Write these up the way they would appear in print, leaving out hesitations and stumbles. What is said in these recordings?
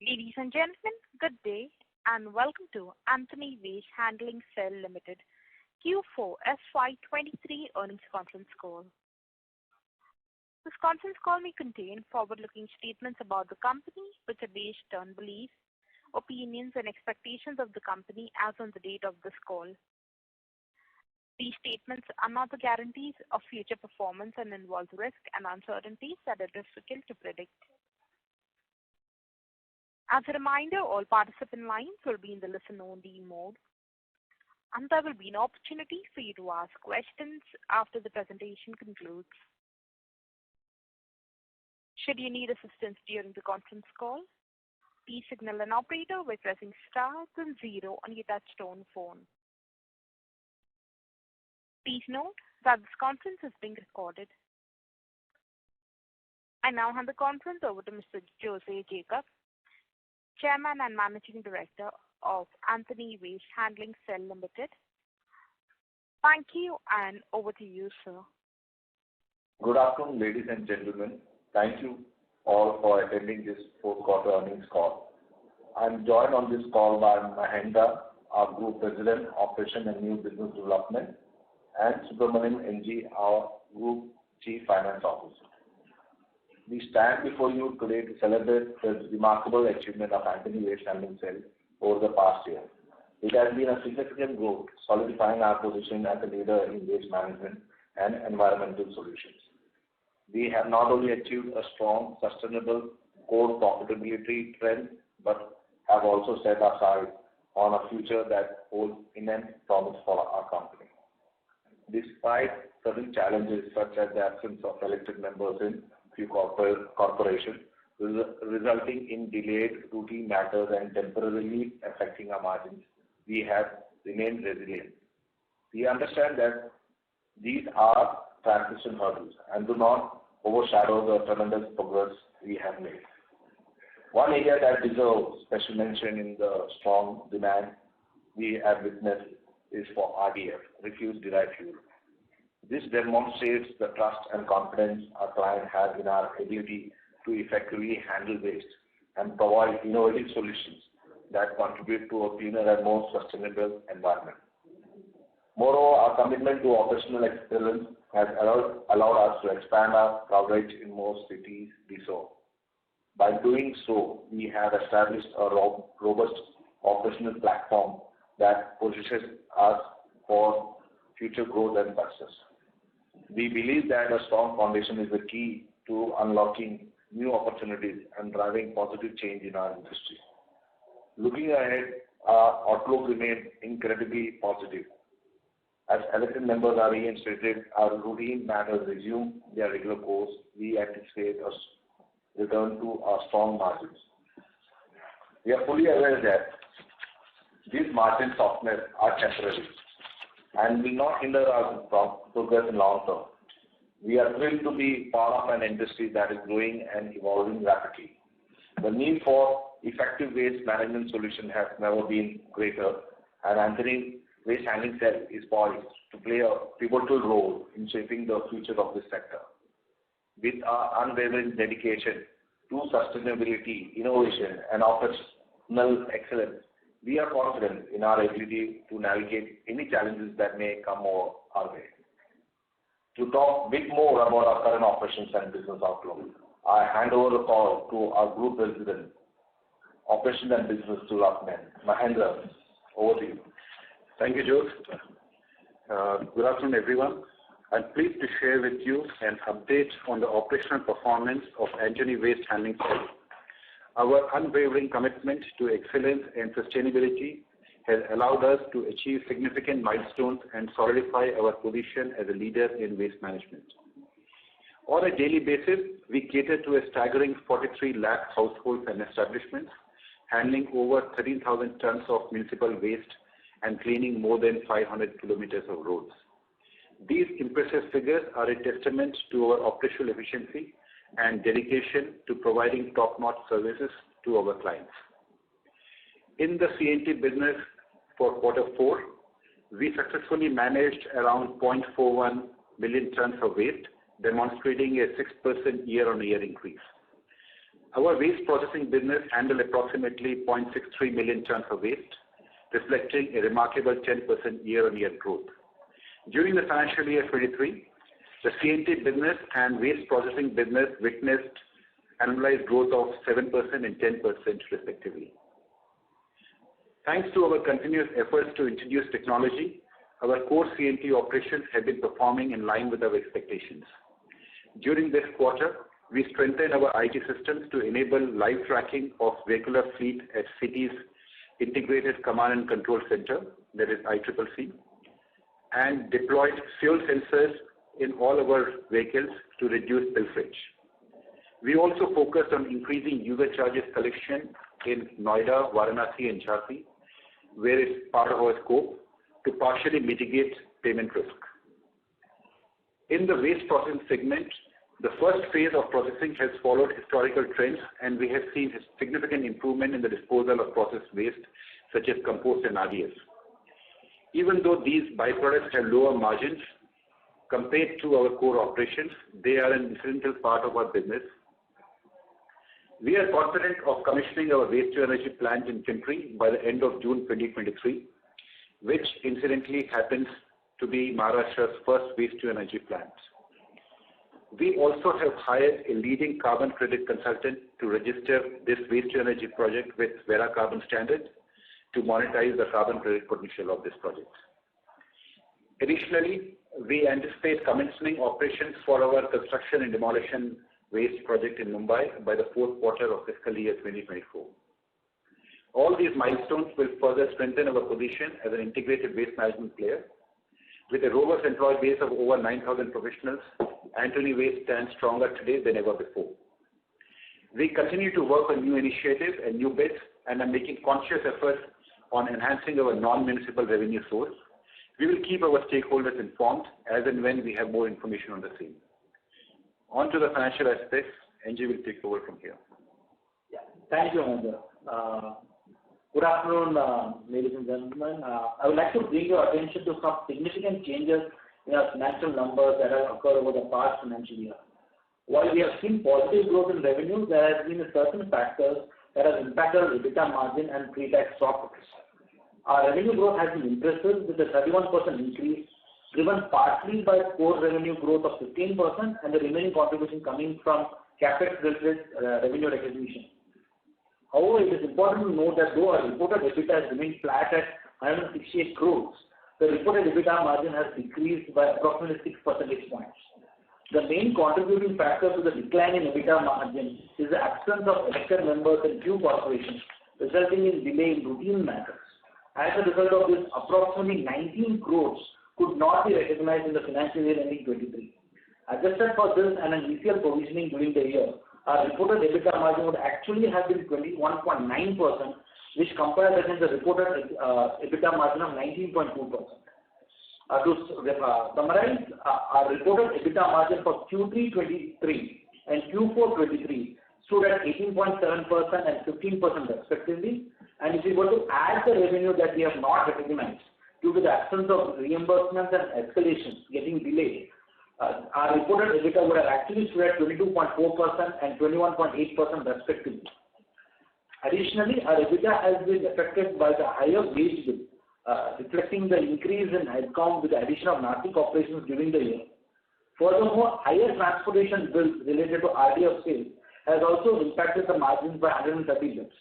Ladies and gentlemen, good day and welcome to Antony Waste Handling Cell Limited Q4 FY23 earnings conference call. This conference call may contain forward-looking statements about the company which are based on beliefs, opinions and expectations of the company as on the date of this call. These statements are not the guarantees of future performance and involve risks and uncertainties that are difficult to predict. As a reminder, all participant lines will be in the listen-only mode, and there will be an opportunity for you to ask questions after the presentation concludes. Should you need assistance during the conference call, please signal an operator by pressing star then 0 on your touch-tone phone. Please note that this conference is being recorded. I now hand the conference over to Mr. Jose Jacob, Chairman and Managing Director of Antony Waste Handling Cell Limited. Thank you, and over to you, sir. Good afternoon, ladies and gentlemen. Thank you all for attending this fourth quarter earnings call. I'm joined on this call by Mahendra, our Group President, Operation and New Business Development, and Subramaniam NG, our Group Chief Finance Officer. We stand before you today to celebrate the remarkable achievement of Antony Waste Handling Cell over the past year. It has been a significant growth, solidifying our position as a leader in waste management and environmental solutions. We have not only achieved a strong, sustainable core profitability trend, but have also set our sights on a future that holds immense promise for our company. Despite certain challenges such as the absence of elected members in few corporations, resulting in delayed routine matters and temporarily affecting our margins, we have remained resilient. We understand that these are transition hurdles and do not overshadow the tremendous progress we have made. One area that deserves special mention in the strong demand we have witnessed is for RDF, refuse-derived fuel. This demonstrates the trust and confidence our client has in our ability to effectively handle waste and provide innovative solutions that contribute to a cleaner and more sustainable environment. Moreover, our commitment to operational excellence has allowed us to expand our coverage in most cities we serve. By doing so, we have established a robust operational platform that positions us for future growth and success. We believe that a strong foundation is the key to unlocking new opportunities and driving positive change in our industry. Looking ahead, our outlook remains incredibly positive. As elected members are reinstated, our routine matters resume their regular course, we anticipate a return to our strong margins. We are fully aware that these margin softness are temporary and will not hinder our progress in long term. We are thrilled to be part of an industry that is growing and evolving rapidly. The need for effective waste management solution has never been greater, and Antony Waste Handling Cell is poised to play a pivotal role in shaping the future of this sector. With our unwavering dedication to sustainability, innovation, and operational excellence, we are confident in our ability to navigate any challenges that may come our way. To talk a bit more about our current operations and business outlook, I hand over the call to our Group President, Operations and Business Development, Mahendra. Over to you. Thank you, Jose. Good afternoon, everyone. I'm pleased to share with you an update on the operational performance of Antony Waste Handling Cell. Our unwavering commitment to excellence and sustainability has allowed us to achieve significant milestones and solidify our position as a leader in waste management. On a daily basis, we cater to a staggering 43 lakh households and establishments, handling over 13,000 tons of municipal waste and cleaning more than 500 kilometers of roads. These impressive figures are a testament to our operational efficiency and dedication to providing top-notch services to our clients. In the C&T business for quarter 4, we successfully managed around 0.41 million tons of waste, demonstrating a 6% year-on-year increase. Our waste processing business handled approximately 0.63 million tons of waste, reflecting a remarkable 10% year-on-year growth. During the financial year 23, the CNT business and waste processing business witnessed annualized growth of 7% and 10% respectively. Thanks to our continuous efforts to introduce technology, our core CNT operations have been performing in line with our expectations. During this quarter, we strengthened our IT systems to enable live tracking of vehicular fleet at cities' integrated command and control center, that is ICCC, and deployed fuel sensors in all our vehicles to reduce pilferage. We also focused on increasing user charges collection in Noida, Varanasi and Jhansi, where it's part of our scope, to partially mitigate payment risk. In the waste processing segment, the first phase of processing has followed historical trends, and we have seen a significant improvement in the disposal of processed waste such as compost and RDS. Even though these byproducts have lower margins compared to our core operations, they are an essential part of our business. We are confident of commissioning our waste-to-energy plant in Pimpri by the end of June 2023, which incidentally happens to be Maharashtra's first waste-to-energy plant. We also have hired a leading carbon credit consultant to register this waste-to-energy project with Vera Carbon Standard to monetize the carbon credit potential of this project. Additionally, we anticipate commencing operations for our construction and demolition waste project in Mumbai by the fourth quarter of fiscal year 2024. All these milestones will further strengthen our position as an integrated waste management player. With a robust employee base of over 9,000 professionals, Antony Waste stands stronger today than ever before. We continue to work on new initiatives and new bids and are making conscious efforts on enhancing our non-municipal revenue source. We will keep our stakeholders informed as and when we have more information on the same. On to the financial aspects, NG will take over from here. Yeah. Thank you, Mahendra. Good afternoon, ladies and gentlemen. I would like to bring your attention to some significant changes in our financial numbers that have occurred over the past financial year. While we have seen positive growth in revenue, there has been certain factors that have impacted our EBITDA margin and pre-tax profits. Our revenue growth has been impressive with a 31% increase, driven partly by core revenue growth of 15% and the remaining contribution coming from CapEx-related revenue recognition. However, it is important to note that though our reported EBITDA has remained flat at 168 crores, the reported EBITDA margin has decreased by approximately 6 percentage points. The main contributing factor to the decline in EBITDA margin is the absence of elected members in few corporations, resulting in delay in routine matters. As a result of this, approximately 19 crores could not be recognized in the financial year ending 23. Adjusted for this and an ECL provisioning during the year, our reported EBITDA margin would actually have been 21.9%, which compares against the reported EBITDA margin of 19.2%. To summarize, our reported EBITDA margin for Q3 23 and Q4 23 stood at 18.7% and 15% respectively. And if we were to add the revenue that we have not recognized due to the absence of reimbursements and escalations getting delayed, our reported EBITDA would have actually stood at 22.4% and 21.8% respectively. Additionally, our EBITDA has been affected by the higher wage bill, reflecting the increase in headcount with the addition of Nashik operations during the year. Furthermore, higher transportation bills related to RDF sales has also impacted the margins by 130 basis.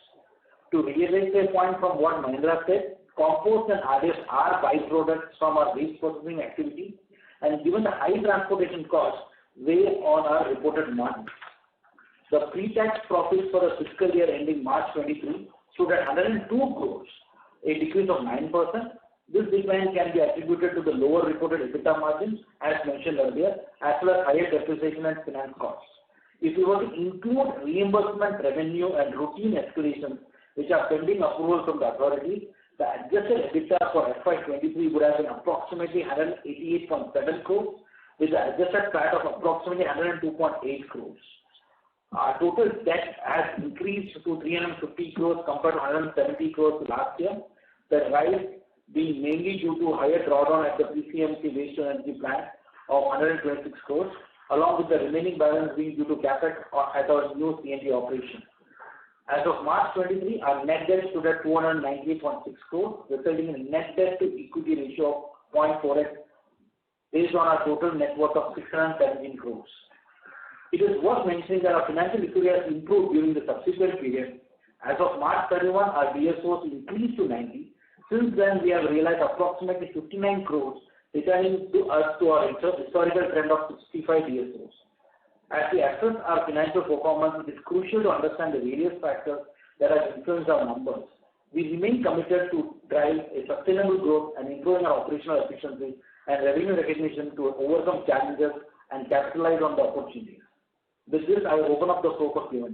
To reiterate a point from what Mahendra said, compost and RDF are byproducts from our waste processing activity, and given the high transportation costs, weigh on our reported margins. The pre-tax profits for the fiscal year ending March 23 stood at 102 crores, a decrease of 9%. This decline can be attributed to the lower reported EBITDA margins, as mentioned earlier, as well as higher depreciation and finance costs. If we were to include reimbursement revenue and routine escalations, which are pending approval from the authority, the adjusted EBITDA for FY23 would have been approximately 188.7 crores, with the adjusted PAT of approximately 102.8 crores. Our total debt has increased to 350 crores compared to 170 crores last year. The rise being mainly due to higher drawdown at the PCMC waste-to-energy plant of 126 crores along with the remaining balance being due to CapEx at our new CNG operation. As of March 23, our net debt stood at 298.6 crores, resulting in a net debt to equity ratio of 0.4x based on our total net worth of 617 crores. It is worth mentioning that our financial liquidity has improved during the subsequent period. As of March 31, our DSOs increased to 90. Since then, we have realized approximately 59 crores, returning to us to our historical trend of 65 DSOs. As we assess our financial performance, it is crucial to understand the various factors that have influenced our numbers. We remain committed to drive a sustainable growth and improving our operational efficiency and revenue recognition to overcome challenges and capitalize on the opportunities. With this, I will open up the floor for Q&A.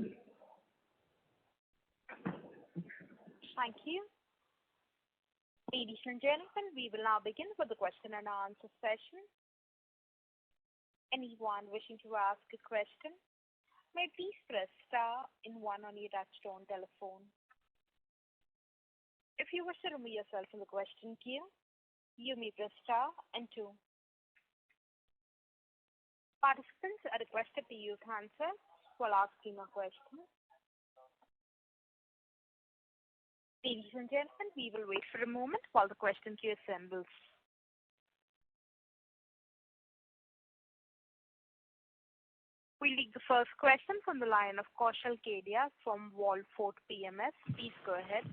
Thank you. Ladies and gentlemen, we will now begin with the question and answer session. Anyone wishing to ask a question may please press star and 1 on your touchtone telephone. If you wish to remove yourself from the question queue, you may press star and 2. Participants are requested to use handsets while asking a question. Ladies and gentlemen, we will wait for a moment while the question queue assembles. We'll take the first question from the line of Kaushal Kedia from Wallfort PMS. Please go ahead.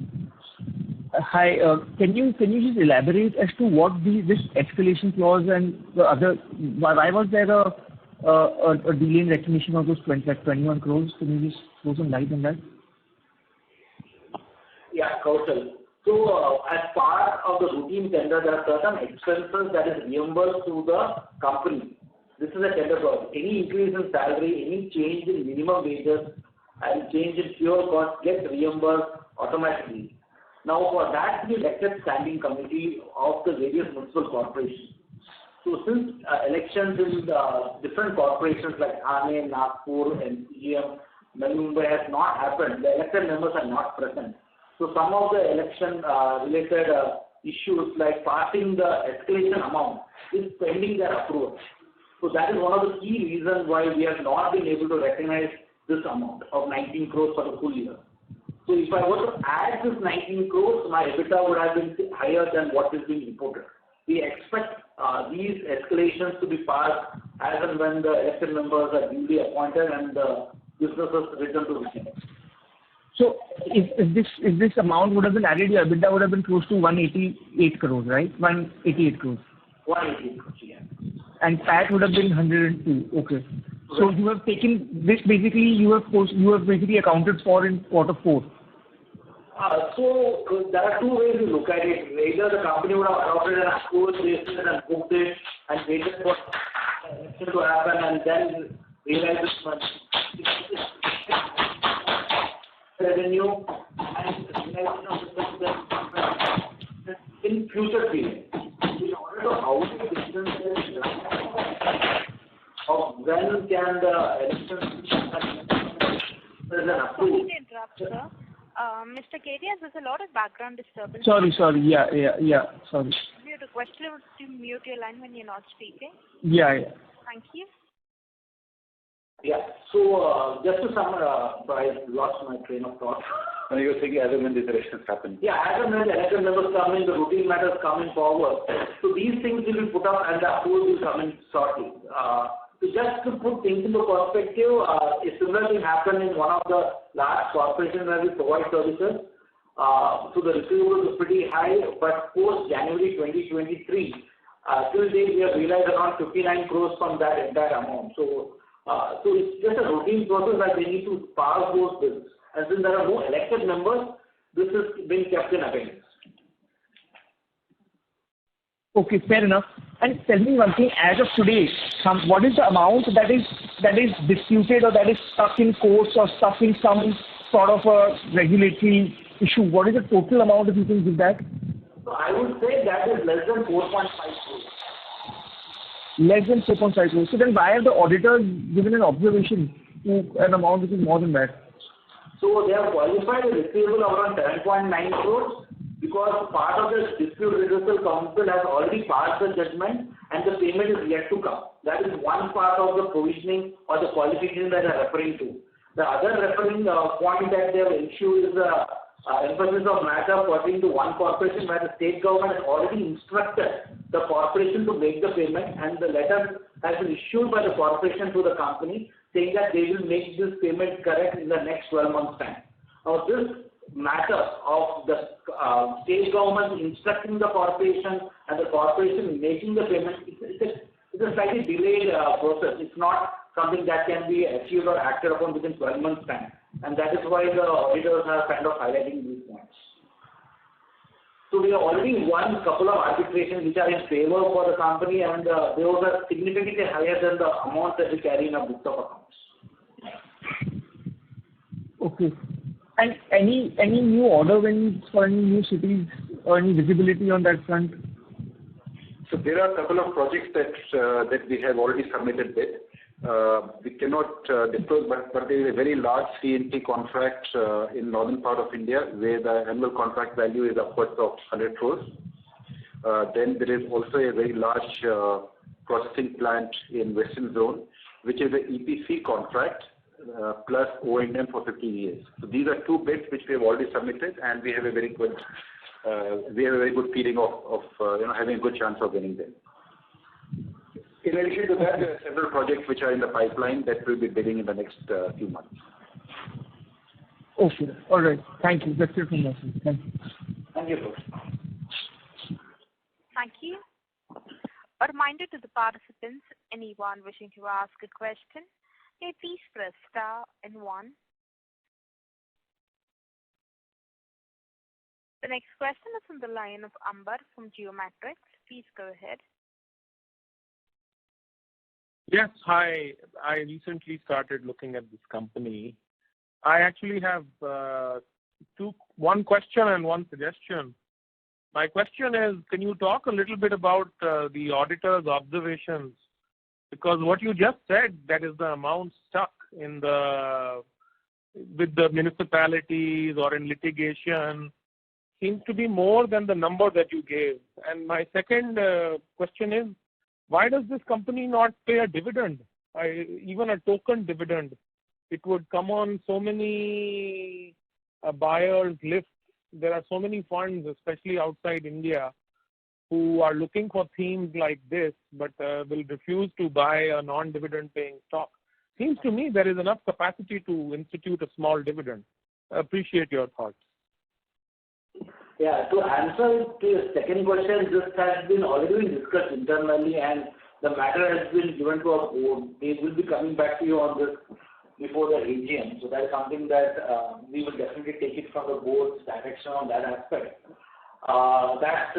Hi, can you just elaborate as to what this escalation clause and the other, why was there a delay in recognition of those 21 crores? Can you just throw some light on that? Yeah, Kaushal. So, as part of the routine tender, there are certain expenses that is reimbursed to the company. This is a tender clause. Any increase in salary, any change in minimum wages, and change in fuel cost gets reimbursed automatically. Now, for that, we elected standing committee of the various municipal corporations. So, since elections in different corporations like Thane, Nagpur, and CGM, Mumbai has not happened, the elected members are not present. So, some of the election-related issues like passing the escalation amount is pending their approval. So that is one of the key reasons why we have not been able to recognize this amount of 19 crores for the full year. So if I were to add this 19 crores, my EBITDA would have been higher than what is being reported. We expect these escalations to be passed as and when the elected members are duly appointed and the businesses return to the. So if this amount would have been added, your EBITDA would have been close to 188 crores, right? 188 crores. 188 crores, yeah. And PAT would have been 102. Okay. So you have taken this basically. You have basically accounted for in Q4. So there are two ways to look at it. Either the company would have adopted an accrual basis and booked it and waited for election to happen and then realize this money. Revenue and realization of the in future period. In order to outweigh the differences of when can the election there's an approval. Sorry to interrupt, sir. Mr. Kedia, there's a lot of background disturbance. Sorry. Yeah. Sorry. We would request you to mute your line when you're not speaking. Yeah. Thank you. Yeah. So just to summarize, I lost my train of thought. And you were thinking as and when these elections happen. Yeah, as and when the election members come in, the routine matters coming forward. So these things will be put up and the approval will come in shortly. So just to put things into perspective, a similar thing happened in one of the large corporations where we provide services. So the receivable is pretty high, but post January 2023, till date we have realized around 59 crores from that entire amount. So it's just a routine process that they need to pass those bills. And since there are no elected members, this is being kept in abeyance. Okay, fair enough. And tell me one thing, as of today, what is the amount that is disputed or that is stuck in courts or stuck in some sort of a regulatory issue? What is the total amount, if you can give that? So I would say that is less than 4.5 crores. Less than 4.5 crores. So then why have the auditors given an observation to an amount which is more than that? So they have qualified a receivable around 7.9 crores because part of the dispute reversal council has already passed the judgment and the payment is yet to come. That is one part of the provisioning or the qualification that I'm referring to. The other referring point that they have issued is the emphasis of matter pertaining to one corporation where the state government has already instructed the corporation to make the payment, and the letter has been issued by the corporation to the company saying that they will make this payment correct in the next 12 months' time. Now, this matter of the state government instructing the corporation and the corporation making the payment, it's a slightly delayed process. It's not something that can be achieved or acted upon within 12 months' time. And that is why the auditors are kind of highlighting these points. So we have already won a couple of arbitrations which are in favor for the company, and those are significantly higher than the amount that we carry in our books of accounts. Okay. And any new order wins for any new cities or any visibility on that front? So there are a couple of projects that we have already submitted bid. We cannot disclose, but there is a very large CNT contract in northern part of India where the annual contract value is upwards of 100 crores. Then there is also a very large processing plant in Western Zone, which is an EPC contract plus O&M for 15 years. So these are two bids which we have already submitted, and we have a very good feeling of having a good chance of winning them. In addition to that, there are several projects which are in the pipeline that will be bidding in the next few months. Okay. All right. Thank you. That's it from my side. Thank you. Thank you. Thank you. A reminder to the participants, anyone wishing to ask a question, may please press star and 1. The next question is from the line of Amber from Geomatrix. Please go ahead. Yes, hi. I recently started looking at this company. I actually have one question and one suggestion. My question is, can you talk a little bit about the auditor's observations? Because what you just said, that is the amount stuck with the municipalities or in litigation, seems to be more than the number that you gave. And my second question is, why does this company not pay a dividend, even a token dividend? It would come on so many buyers' lists. There are so many funds, especially outside India, who are looking for themes like this, but will refuse to buy a non-dividend paying stock. Seems to me there is enough capacity to institute a small dividend. I appreciate your thoughts. Yeah, to answer to your second question, this has been already discussed internally and the matter has been given to our board. They will be coming back to you on this before the AGM. So that is something that we will definitely take it from the board's direction on that aspect. That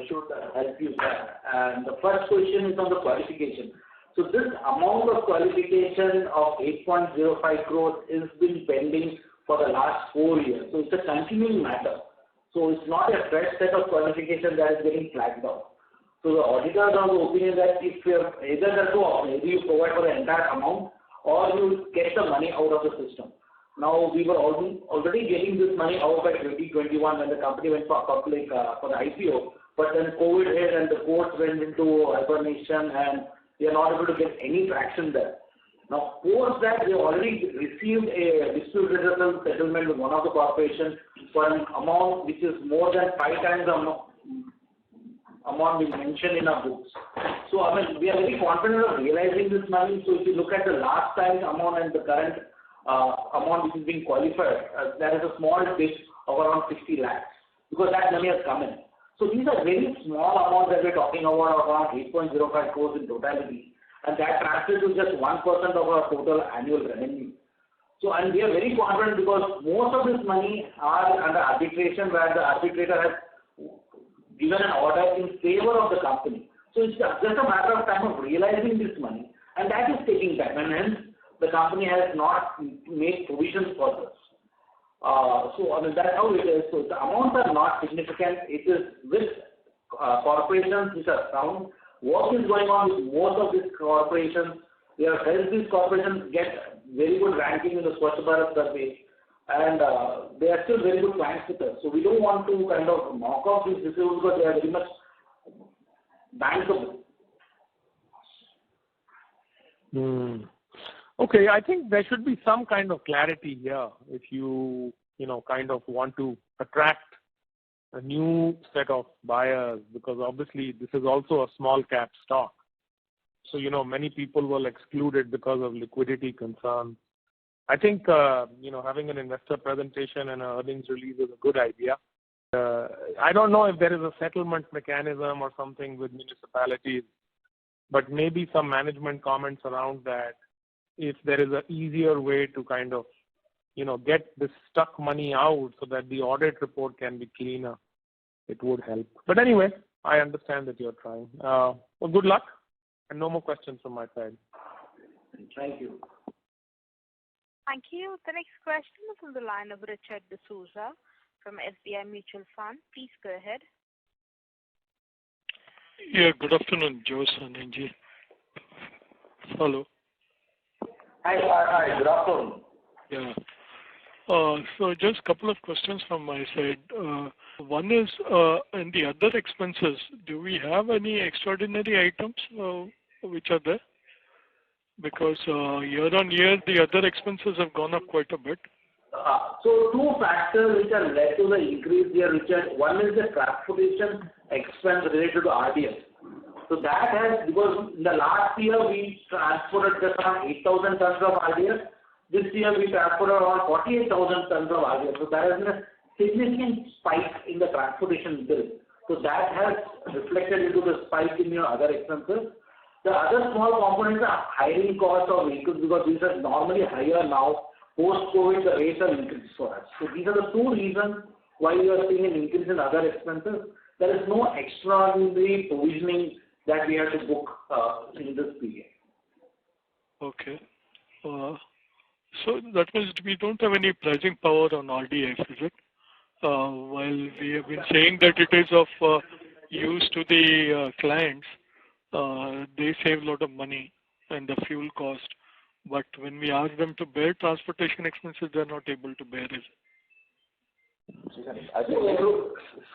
should help you there. And the first question is on the qualification. So this amount of qualification of 8.05 crores has been pending for the last 4 years. So it's a continuing matter. So it's not a fresh set of qualification that is getting flagged out. So the auditors are of the opinion that if you have either the two options, either you provide for the entire amount or you get the money out of the system. Now we were already getting this money out by 2021 when the company went for public for the IPO, but then COVID hit and the courts went into hibernation and we are not able to get any traction there. Now, post that, we have already received a dispute resolution settlement with one of the corporations for an amount which is more than 5 times the amount we mentioned in our books. So, I mean, we are very confident of realizing this money. So, if you look at the last time's amount and the current amount which is being qualified, there is a small dip of around 60 lakhs because that money has come in. So, these are very small amounts that we are talking about, around 8.05 crores in totality. And that translates to just 1% of our total annual revenue. So, and we are very confident because most of this money are under arbitration where the arbitrator has given an order in favor of the company. So, it's just a matter of time of realizing this money. And that is taking time. And hence, the company has not made provisions for this. So, I mean, that's how it is. So, the amounts are not significant. It is with corporations which are sound. Work is going on with most of these corporations. We have helped these corporations get very good ranking in the Swachh Bharat survey, and they are still very good clients with us. So we don't want to kind of knock off these receivables because they are very much bankable. Okay, I think there should be some kind of clarity here if you kind of want to attract a new set of buyers, because obviously this is also a small cap stock. So, many people will exclude it because of liquidity concerns. I think, having an investor presentation and an earnings release is a good idea. I don't know if there is a settlement mechanism or something with municipalities, but maybe some management comments around that. If there is an easier way to kind of, get this stuck money out so that the audit report can be cleaner, it would help. But anyway, I understand that you're trying. Well, good luck, and no more questions from my side. Thank you. Thank you. The next question is on the line of Richard D'Souza from SBI Mutual Fund. Please go ahead. Yeah, good afternoon, Jose and Angie. Hello. Hi, good afternoon. Yeah. So just a couple of questions from my side. One is, in the other expenses, do we have any extraordinary items which are there? Because year on year, the other expenses have gone up quite a bit. So two factors which have led to the increase here, Richard. One is the transportation expense related to RDF. So that has, because in the last year we transported just around 8,000 tons of RDF. This year we transported around 48,000 tons of RDF. So there has been a significant spike in the transportation bill. So that has reflected into the spike in your other expenses. The other small components are hiring costs of vehicles, because these are normally higher now. Post-COVID, the rates have increased for us. So these are the two reasons why you are seeing an increase in other expenses. There is no extraordinary provisioning that we have to book in this period. Okay. So that means we don't have any pricing power on RDF, is it? While we have been saying that it is of use to the clients, they save a lot of money and the fuel cost. But when we ask them to bear transportation expenses, they are not able to bear it. I think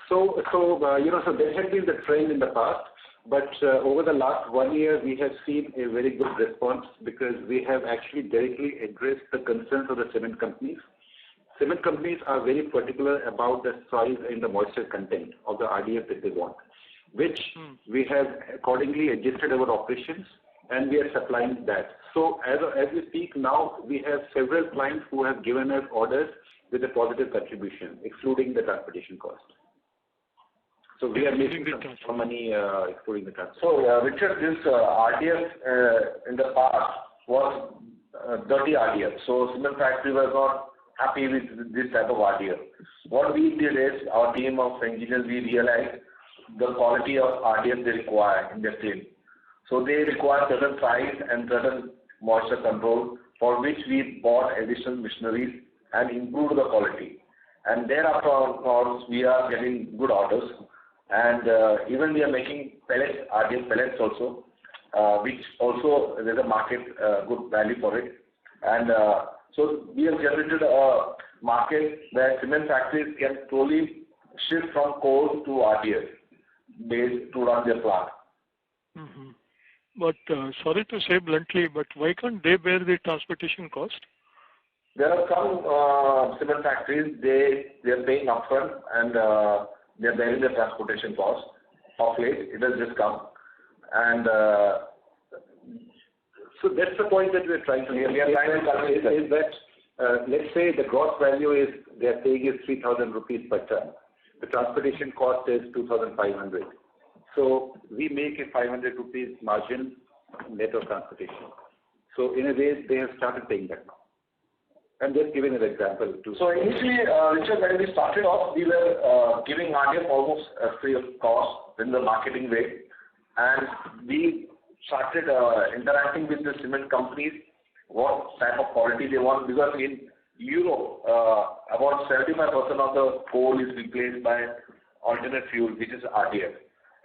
so there had been the trend in the past, but over the last 1 year, we have seen a very good response, because we have actually directly addressed the concerns of the cement companies. Cement companies are very particular about the size and the moisture content of the RDF that they want, which we have accordingly adjusted our operations, and we are supplying that. So as we speak now, we have several clients who have given us orders with a positive contribution, excluding the transportation cost. So we are making some money excluding the transportation. So Richard, this RDF in the past was dirty RDF. So cement factory was not happy with this type of RDF. What we did is, our team of engineers, we realized the quality of RDF they require in their team. So they require certain size and certain moisture control, for which we bought additional machineries and improved the quality. And thereafter, of course, we are getting good orders. And even we are making pellets, RDF pellets also, which also there's a market good value for it. And so we have generated a market where cement factories can slowly shift from coal to RDF base to run their plant. Mm-hmm. But sorry to say bluntly, but why can't they bear the transportation cost? There are some cement factories, they are paying upfront, and they are bearing the transportation cost. Of late, it has just come. And so that's the point that we are trying to make. Is that let's say the gross value is, they are paying is 3,000 rupees per ton. The transportation cost is 2,500. So we make a 500 rupees margin net of transportation. So in a way, they have started paying that now. I'm just giving an example. So initially, Richard, when we started off, we were giving RDF almost free of cost in the marketing way. And we started interacting with the cement companies, what type of quality they want, because in Europe, about 75% of the coal is replaced by alternate fuel, which is RDF.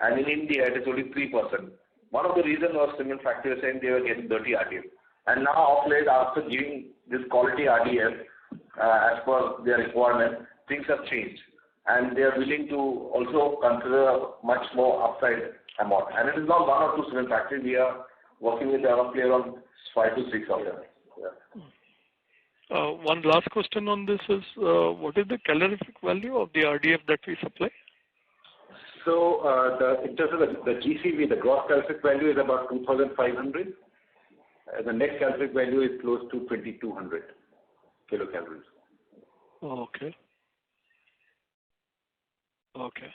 And in India, it is only 3%. One of the reasons was cement factories saying they were getting dirty RDF. And now, of late, after giving this quality RDF as per their requirement, things have changed. And they are willing to also consider much more upside amount. And it is not one or two cement factories. We are working with our player on 5 to 6 of them. Yeah. One last question on this is, what is the calorific value of the RDF that we supply? So in terms of the GCV, the gross calorific value is about 2,500. The net calorific value is close to 2,200 kilocalories. Okay. Okay.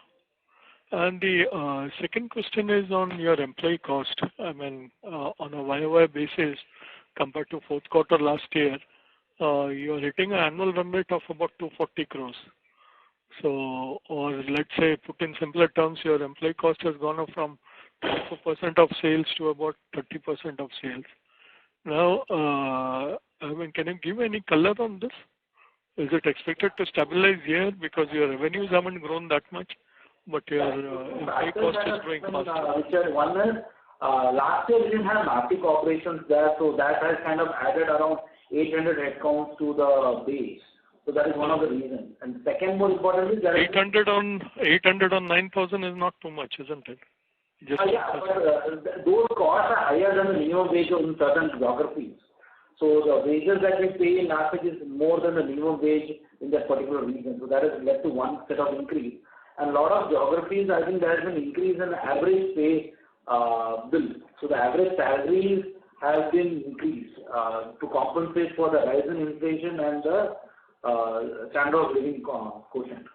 And the second question is on your employee cost. I mean, on a YOY basis, compared to fourth quarter last year, you are hitting an annual run rate of about 240 crores. So, or let's say, put in simpler terms, your employee cost has gone up from 24% of sales to about 30% of sales. Now, I mean, can you give any color on this? Is it expected to stabilize here because your revenues haven't grown that much, but your employee cost is growing faster? Richard, one is, last year we didn't have Nashik operations there, so that has kind of added around 800 headcounts to the base. So that is one of the reasons. And second most important is that 800 on 9,000 is not too much, isn't it? Just but those costs are higher than the minimum wage in certain geographies. So the wages that we pay in Nashik is more than the minimum wage in that particular region. So that has led to one set of increase. And a lot of geographies, I think there has been increase in average pay bill. So the average salaries have been increased to compensate for the rise in inflation and the standard of living quotient.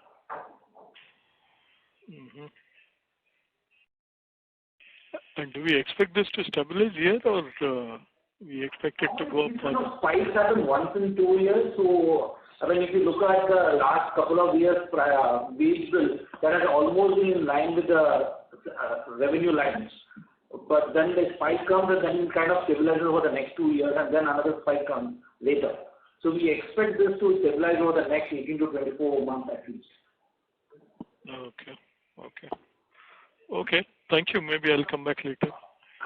Mm-hmm. And do we expect this to stabilize here, or we expect it to go up further? Spikes happen once in 2 years. So, I mean, if you look at the last couple of years wage bill, that has almost been in line with the revenue lines. But then the spike comes and then it kind of stabilizes over the next 2 years, and then another spike comes later. So we expect this to stabilize over the next 18 to 24 months at least. Okay. Okay. Okay. Thank you. Maybe I'll come back later.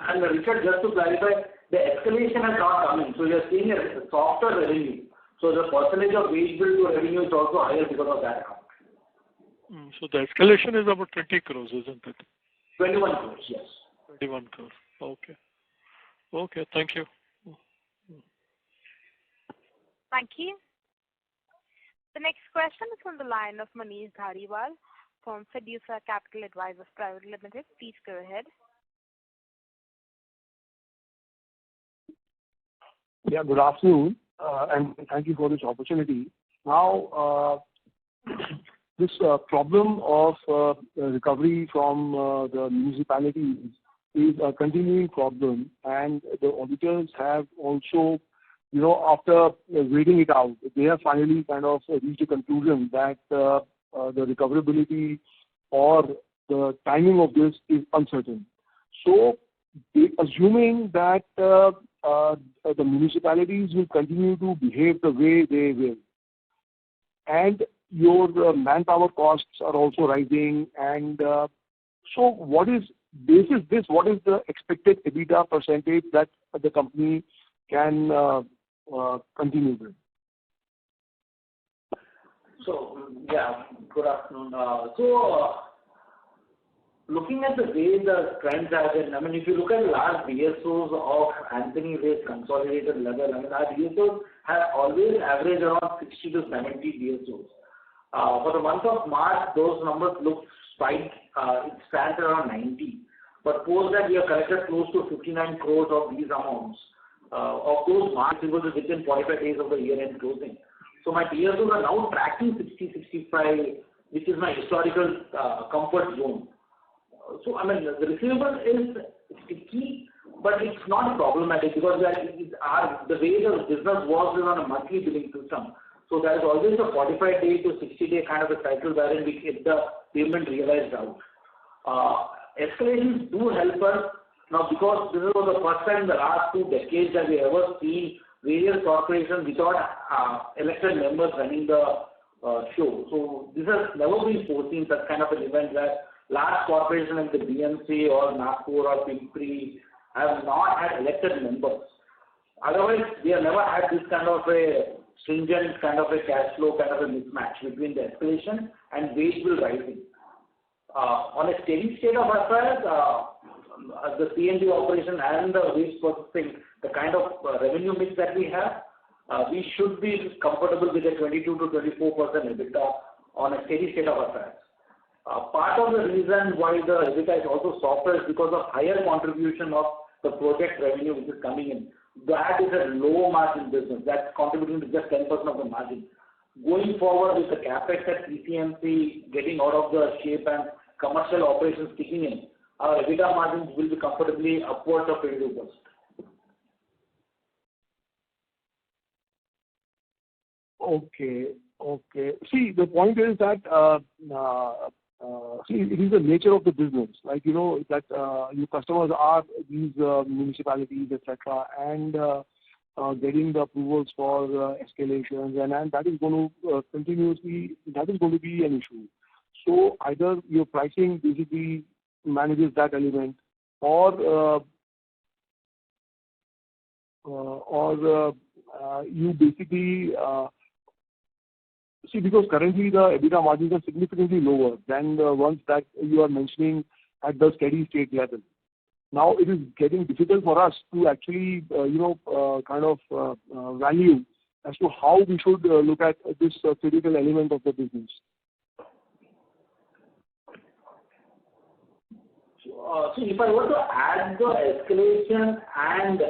And Richard, just to clarify, the escalation has not come in. So you're seeing a softer revenue. So the percentage of wage bill to revenue is also higher because of that account. So the escalation is about 20 crores, isn't it? 21 crores, yes. 21 crores. Okay. Okay. Thank you. Thank you. The next question is from the line of Manish Dhariwal from Fiducia Capital Advisors Private Limited. Please go ahead. Yeah, good afternoon, and thank you for this opportunity. Now, this problem of recovery from the municipalities is a continuing problem, and the auditors have also, after reading it out, they have finally kind of reached a conclusion that the recoverability or the timing of this is uncertain. So, assuming that the municipalities will continue to behave the way they will, and your manpower costs are also rising, and so what is basis this? What is the expected EBITDA percentage that the company can continue with? So, yeah, good afternoon. Looking at the way the trends have been, I mean, if you look at large DSOs of Antony Waste consolidated level, I mean, our DSOs have always averaged around 60 to 70 DSOs. For the month of March, those numbers look spiked. It stands around 90. But post that, we have collected close to 59 crores of these amounts. Of those March receivables within 45 days of the year-end closing. So my DSOs are now tracking 60, 65, which is my historical comfort zone. So, I mean, the receivable is sticky, but it's not problematic because the way the business works is on a monthly billing system. So, there is always a 45-day to 60-day kind of a cycle wherein we get the payment realized out. Escalations do help us now because this was the first time in the last 2 decades that we ever seen various corporations without elected members running the show. So, this has never been foreseen, such kind of an event where large corporations like the BMC or Nagpur or Pimpri have not had elected members. Otherwise, we have never had this kind of a stringent kind of a cash flow kind of a mismatch between the escalation and wage bill rising. On a steady state of affairs, the CNG operation and the waste processing the kind of revenue mix that we have, we should be comfortable with a 22 to 24% EBITDA on a steady state of affairs. Part of the reason why the EBITDA is also softer is because of higher contribution of the project revenue which is coming in. That is a low margin business. That's contributing to just 10% of the margin. Going forward with the capex at PCMC getting out of the shape and commercial operations kicking in, our EBITDA margins will be comfortably upwards of 22%. Okay. See, the point is that it is the nature of the business. Like, that your customers are these municipalities, etc., and getting the approvals for escalations, and that is going to that is going to be an issue. So either your pricing basically manages that element, or you basically see, because currently the EBITDA margins are significantly lower than the ones that you are mentioning at the steady state level. Now it is getting difficult for us to actually, value as to how we should look at this critical element of the business. So if I were to add the escalation and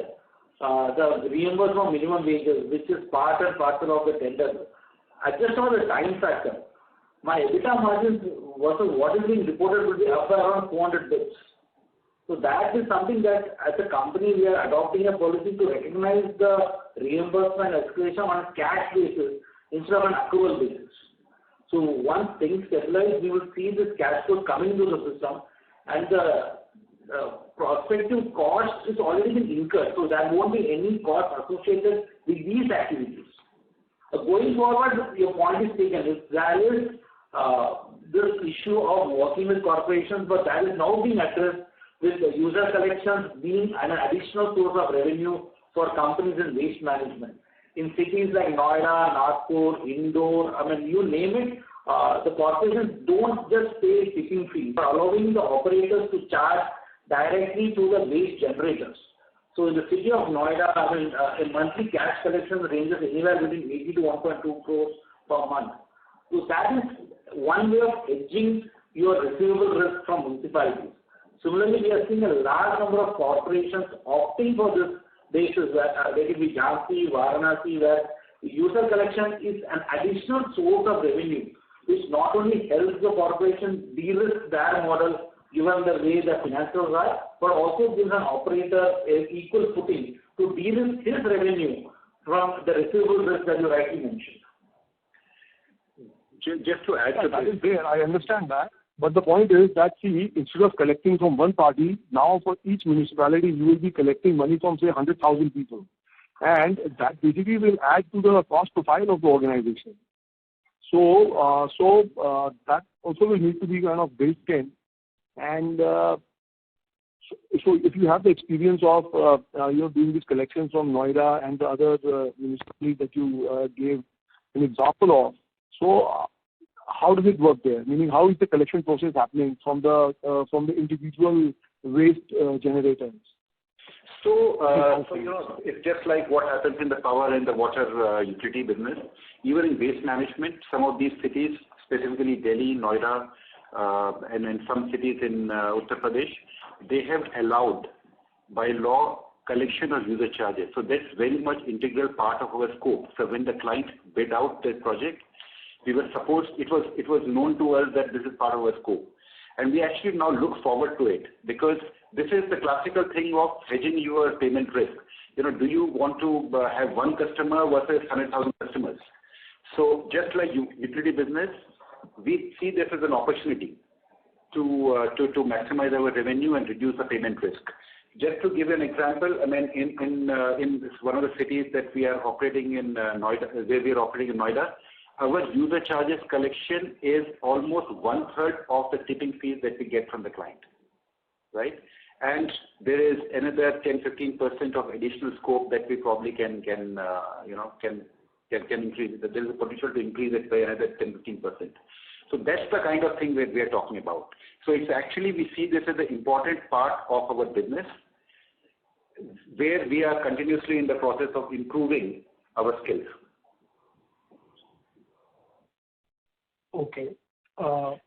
the reimbursement of minimum wages, which is part and parcel of the tender, adjust on the time factor, my EBITDA margins versus what is being reported will be up by around 400 bits. So that is something that as a company we are adopting a policy to recognize the reimbursement escalation on a cash basis instead of an accrual basis. So once things stabilize, we will see this cash flow coming into the system, and the prospective cost is already been incurred. So there won't be any cost associated with these activities. Going forward, your point is taken. There is this issue of working with corporations, but that is now being addressed with the user collections being an additional source of revenue for companies in waste management. In cities like Noida, Nagpur, Indore, you name it, the corporations don't just pay tipping fees, but allowing the operators to charge directly to the waste generators. So in the city of Noida, a monthly cash collection ranges anywhere between 80 to 1.2 crores per month. So that is one way of hedging your receivable risk from municipalities. Similarly, we are seeing a large number of corporations opting for this basis, where there will be Jhansi, Varanasi, where user collection is an additional source of revenue, which not only helps the corporation de-risk their model given the way the financials are, but also gives an operator an equal footing to de-risk his revenue from the receivable risk that you rightly mentioned. Just to add to that is there, I understand that. But the point is that, see, instead of collecting from one party, now for each municipality, you will be collecting money from, say, 100,000 people. And that basically will add to the cost profile of the organization. So that also will need to be kind of built in. And so if you have the experience of doing these collections from Noida and the other municipalities that you gave an example of, so how does it work there? Meaning, how is the collection process happening from the individual waste generators? So it's just like what happens in the power and the water utility business. Even in waste management, some of these cities, specifically Delhi, Noida, and in some cities in Uttar Pradesh, they have allowed by law collection of user charges. So that's very much integral part of our scope. So when the client bid out the project, we were supposed, it was known to us that this is part of our scope. And we actually now look forward to it, because this is the classical thing of hedging your payment risk. Do you want to have one customer versus 100,000 customers? So just like utility business, we see this as an opportunity to maximize our revenue and reduce the payment risk. Just to give an example, in one of the cities that we are operating in Noida, where we are operating in Noida, our user charges collection is almost 1/3 of the tipping fees that we get from the client, right? And there is another 10-15% of additional scope that we probably can increase. There is a potential to increase it by another 10-15%. So that's the kind of thing that we are talking about. So it's actually, we see this as an important part of our business. where we are continuously in the process of improving our skills. Okay.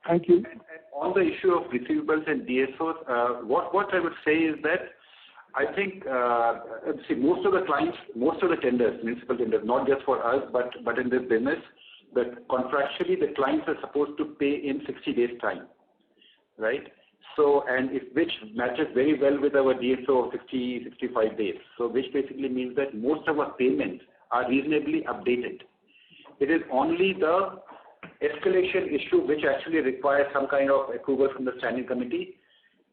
Thank you. And on the issue of receivables and DSOs, what I would say is that I think, see, most of the clients, most of the tenders, municipal tenders, not just for us, but in this business, that contractually the clients are supposed to pay in 60 days time, right? So, which matches very well with our DSO of 60, 65 days. So, which basically means that most of our payments are reasonably updated. It is only the escalation issue which actually requires some kind of approval from the standing committee,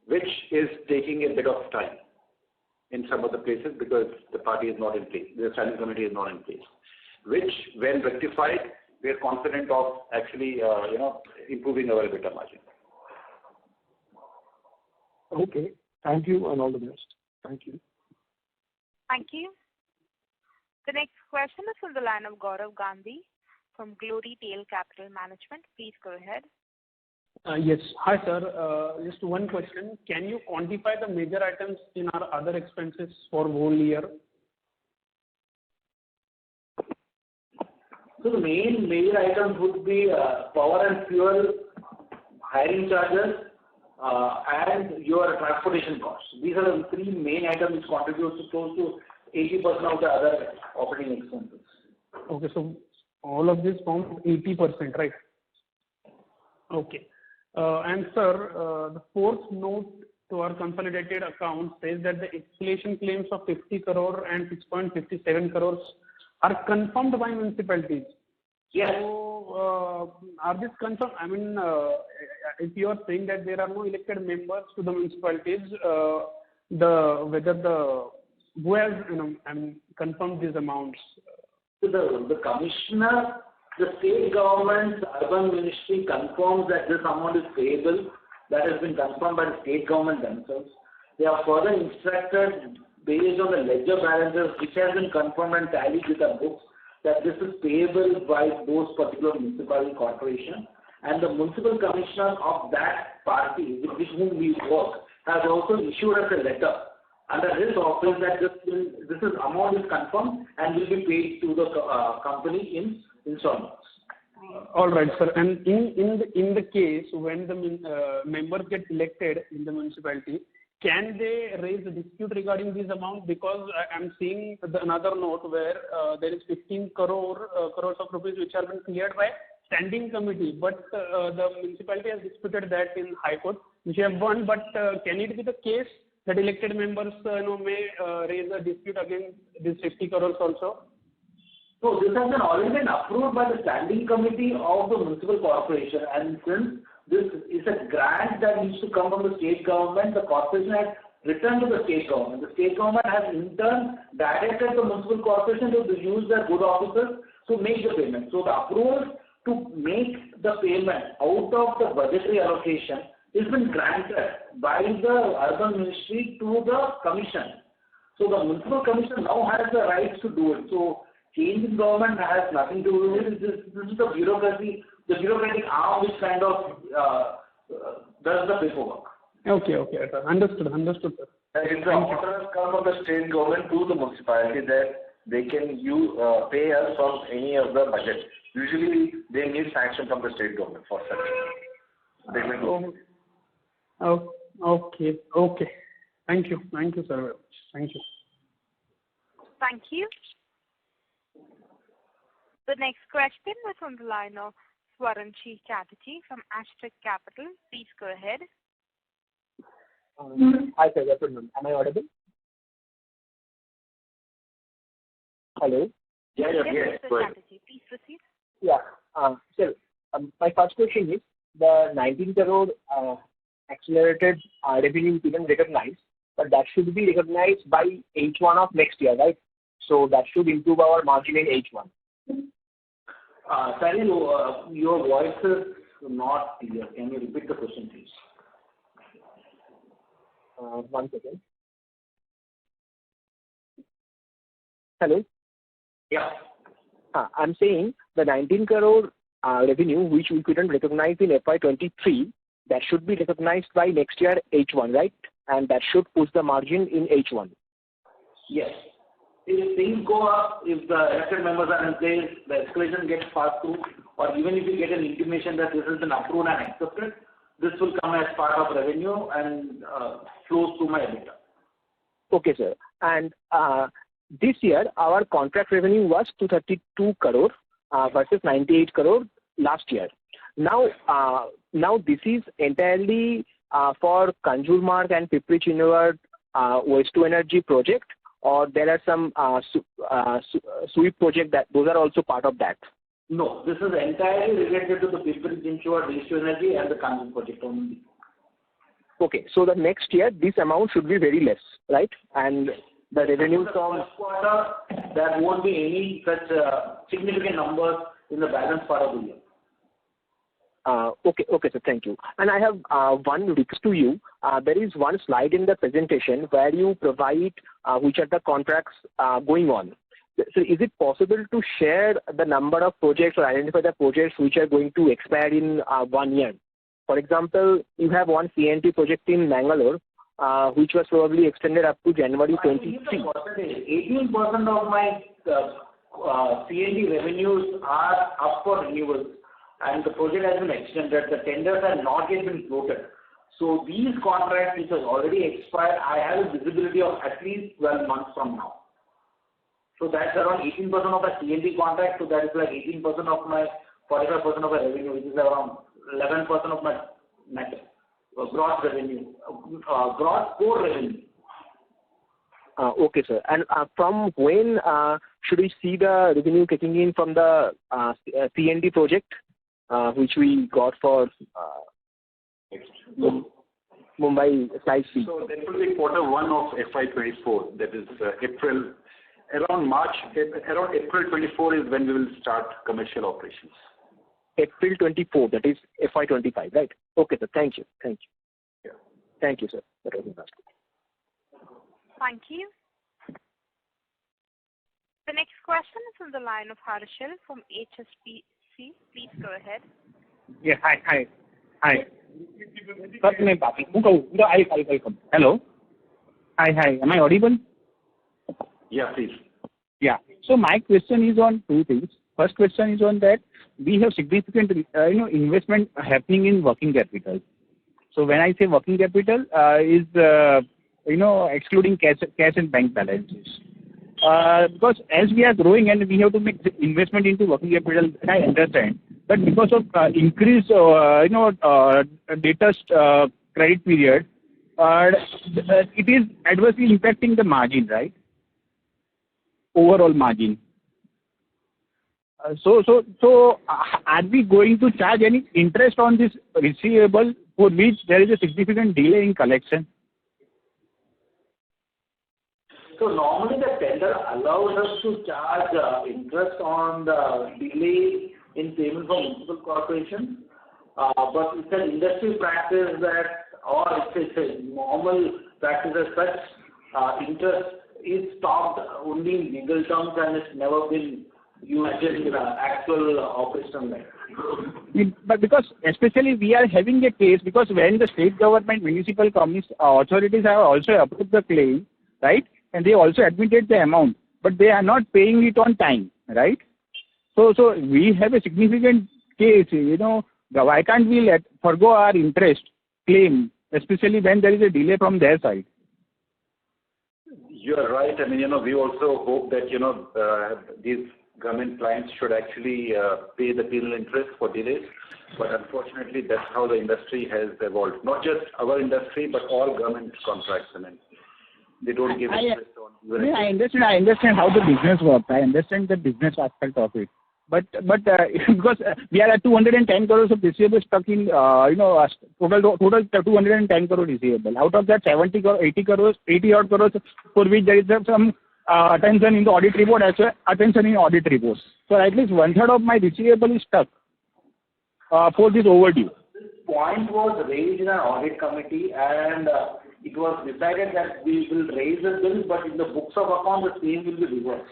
which is taking a bit of time in some of the places because the party is not in place, the standing committee is not in place, which when rectified, we are confident of actually, improving our EBITDA margin. Okay. Thank you and all the best. Thank you. Thank you. The next question is from the line of Gaurav Gandhi from Glory Tail Capital Management. Please go ahead. Yes. Hi, sir. Just one question. Can you quantify the major items in our other expenses for whole year? So the major items would be power and fuel, hiring charges, and your transportation costs. These are the three main items which contribute to close to 80% of the other operating expenses. Okay, so all of this forms 80%, right? Okay. And sir, the fourth note to our consolidated account says that the escalation claims of 50 crore and 6.57 crores are confirmed by municipalities. Yes. So, are these confirmed? I mean, if you are saying that there are no elected members to the municipalities, who has confirmed these amounts? So the commissioner, the state government, urban ministry confirms that this amount is payable. That has been confirmed by the state government themselves. They are further instructed based on the ledger balances, which has been confirmed and tallied with the books, that this is payable by those particular municipal corporation. And the municipal commissioner of that party with whom we work has also issued us a letter under his office that this amount is confirmed and will be paid to the company in installments. All right, sir. And in the case when the members get elected in the municipality, can they raise a dispute regarding this amount? Because I'm seeing another note where there is 15 crores of rupees which have been cleared by standing committee, but the municipality has disputed that in High Court, which have won. But can it be the case that elected members may raise a dispute against this 50 crores also? So this has already been approved by the standing committee of the municipal corporation, and since this is a grant that needs to come from the state government, the corporation has returned to the state government. The state government has in turn directed the municipal corporation to use their good officers to make the payment. So the approval to make the payment out of the budgetary allocation has been granted by the urban ministry to the commission. So the municipal commission now has the rights to do it. So change in government has nothing to do with it. This is the bureaucracy, the bureaucratic arm which kind of does the paperwork. Okay. Understood, sir. If the order has come from the state government to the municipality that they can pay us from any of the budget. Usually they need sanction from the state government for such. They will do. Okay. Thank you, sir. Thank you. Thank you. The next question is from the line of Swaranshi Chatterjee from Ashtek Capital. Please go ahead. Hi, sir. Good afternoon. Am I audible? Hello? Yes, Mr. Chatterjee. Please proceed. Yeah. Sir, my first question is, the 19 crore accelerated revenue is recognized, but that should be recognized by H1 of next year, right? So that should improve our margin in H1. Sorry, your voice is not clear. Can you repeat the question, please? 1 second. Hello? Yeah. I'm saying the 19 crore revenue which we couldn't recognize in FY23, that should be recognized by next year H1, right? And that should push the margin in H1. Yes. If things go up, if the elected members are in place, the escalation gets passed through, or even if you get an intimation that this has been approved and accepted, this will come as part of revenue and flows through my EBITDA. Okay, sir. And this year, our contract revenue was 232 crore versus 98 crore last year. Now this is entirely for Kanjurmarg and Pimpri-Chinchwad waste to energy project, or there are some sweep project that those are also part of that? No, this is entirely related to the Pimpri-Chinchwad waste to energy and the Kanjurmarg project only. Okay, so the next year this amount should be very less, right? And the revenue from first quarter, there won't be any such significant numbers in the balance part of the year. Okay, sir, thank you. And I have one request to you. There is one slide in the presentation where you provide which are the contracts going on. So is it possible to share the number of projects or identify the projects which are going to expire in 1 year? For example, you have one CNT project in Bangalore, which was probably extended up to January 23. 18% of my CNT revenues are up for renewals, and the project has been extended. The tenders have not yet been floated. So these contracts which have already expired, I have a visibility of at least 12 months from now. So that's around 18% of my CNT contract. So that is like 18% of my 45% of my revenue, which is around 11% of my net gross revenue, gross core revenue. Okay, sir. And from when should we see the revenue kicking in from the CNT project, which we got for Mumbai Site C? So that will be Q1 of FY24. That is April. Around April 24 is when we will start commercial operations. April 24, that is FY25, right? Okay, sir. Thank you. Yeah. Thank you, sir. That was my last question. Thank you. The next question is on the line of Harshil from HSBC. Please go ahead. Yeah, hi. Hello. Hi. Am I audible? Yeah, please. Yeah. So my question is on two things. First question is on that we have significant investment happening in working capital. So when I say working capital is excluding cash and bank balances. Because as we are growing and we have to make investment into working capital, I understand. But because of increased data credit period, it is adversely impacting the margin, right? Overall margin. So are we going to charge any interest on this receivable for which there is a significant delay in collection? So normally the tender allows us to charge interest on the delay in payment from municipal corporations, but it's an industry practice that, or it's a normal practice as such, interest is stopped only in legal terms and it's never been used in actual operational life. But because especially we are having a case because when the state government, municipal companies, authorities have also approved the claim, right? And they also admitted the amount, but they are not paying it on time, right? So we have a significant case, why can't we forgo our interest claim, especially when there is a delay from their side? You are right. I mean, we also hope that, these government clients should actually pay the penal interest for delays. But unfortunately, that's how the industry has evolved. Not just our industry, but all government contracts. I mean, they don't give interest on. I understand how the business works. I understand the business aspect of it. But because we are at 210 crores of receivable stuck in, total 210 crore receivable. Out of that 70 crore, 80 odd crores for which there is some attention in the audit report as well, attention in audit reports. So at least 1/3 of my receivable is stuck for this overdue. This point was raised in an audit committee and it was decided that we will raise the bill, but in the books of accounts, the same will be reversed.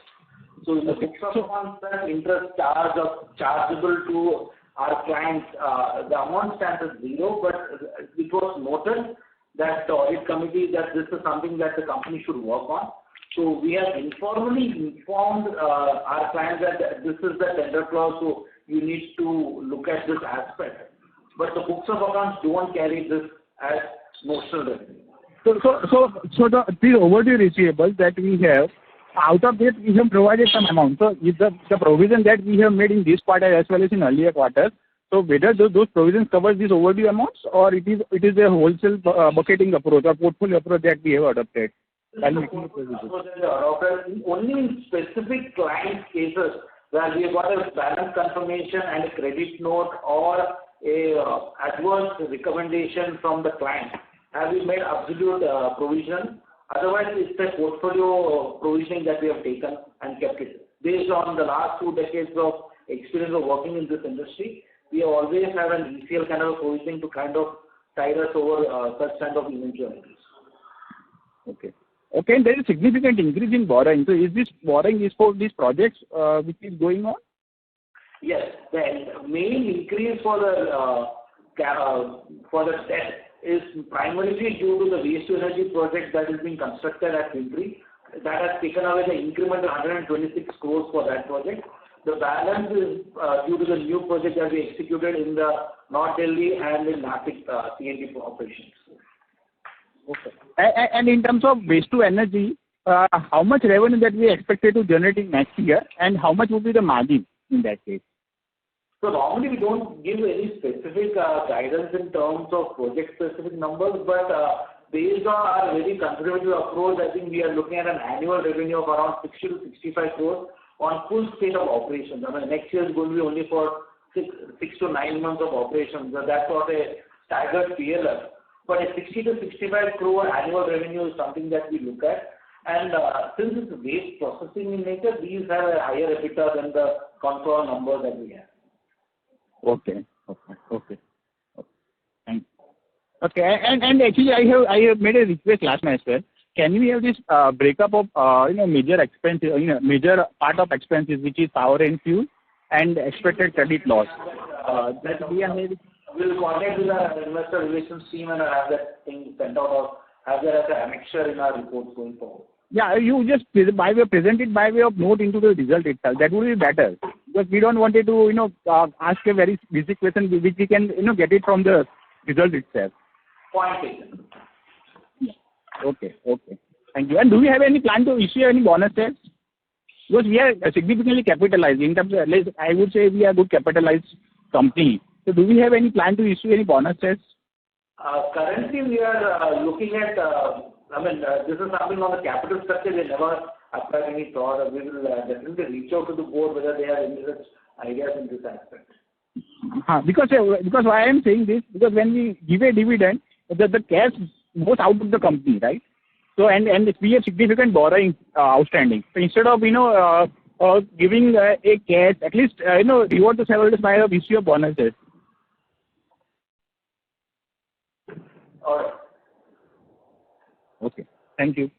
So in the books of accounts, the interest chargeable to our clients, the amount stands at 0, but it was noted that the audit committee that this is something that the company should work on. So we have informally informed our clients that this is the tender clause, so you need to look at this aspect. But the books of accounts don't carry this as notional revenue. So the overdue receivables that we have, out of this we have provided some amount. So is the provision that we have made in this quarter as well as in earlier quarters, so whether those provisions cover these overdue amounts, or it is a wholesale bucketing approach or portfolio approach that we have adopted? Only in specific client cases where we have got a balance confirmation and a credit note or a adverse recommendation from the client, have we made absolute provision. Otherwise, it's a portfolio provisioning that we have taken and kept it. Based on the last 2 decades of experience of working in this industry, we always have an ECL kind of provisioning to kind of tide us over such kind of eventualities. Okay. Okay, and there is a significant increase in borrowing. So is this borrowing is for these projects which is going on? Yes, the main increase for the debt is primarily due to the waste to energy project that is being constructed at Pimpri. That has taken away the incremental 126 crores for that project. The balance is due to the new project that we executed in the North Delhi and in Nashik CNT operations. Okay. And in terms of waste to energy, how much revenue that we expected to generate in next year, and how much would be the margin in that case? So normally we don't give any specific guidance in terms of project-specific numbers, but based on our very conservative approach, I think we are looking at an annual revenue of around 60 to 65 crores on full state of operations. I mean, next year is going to be only for 6 to 9 months of operations. So that's not a staggered PLF. But a 60 to 65 crore annual revenue is something that we look at. And since it's waste processing in nature, these have a higher EBITDA than the Concall numbers that we have. Okay. Thank you. Okay, and actually I have made a request last night, sir. Can we have this breakup of major expenses, major part of expenses, which is power and fuel and expected credit loss? That we are maybe. We'll contact with our investor relations team and have that thing sent out or have that as an annexure in our reports going forward. Yeah, you just present it by way of note into the result itself. That would be better, because we don't want it to ask a very basic question which we can get it from the result itself. Point taken. Okay. Thank you. And do we have any plan to issue any bonus shares? Because we are significantly capitalized in terms of, I would say we are a good capitalized company. So do we have any plan to issue any bonus shares? Currently we are looking at, this is something on the capital structure. We never applied any thought. We will definitely reach out to the board whether they have any such ideas in this aspect. Because why I am saying this, because when we give a dividend, the cash goes out of the company, right? So and we have significant borrowing outstanding. So instead of giving a cash, at least reward the shareholders by a issue of bonuses. All right. Okay. Thank you.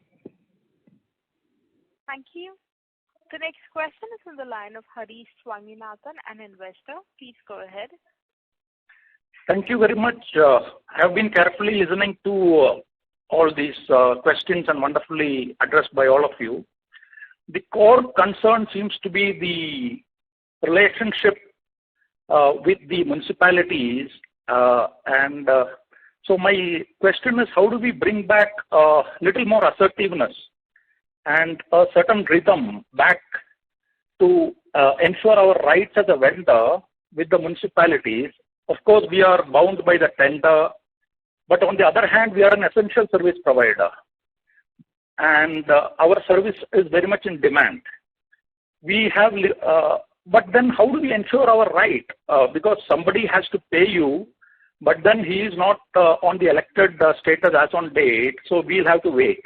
Thank you. The next question is on the line of Harish Swaminathan, an investor. Please go ahead. Thank you very much. I have been carefully listening to all these questions and wonderfully addressed by all of you. The core concern seems to be the relationship with the municipalities so my question is, how do we bring back a little more assertiveness and a certain rhythm back to ensure our rights as a vendor with the municipalities? Of course, we are bound by the tender, but on the other hand, we are an essential service provider, and our service is very much in demand. We have, but then how do we ensure our right? Because somebody has to pay you, but then he is not on the elected status as on date, so we'll have to wait.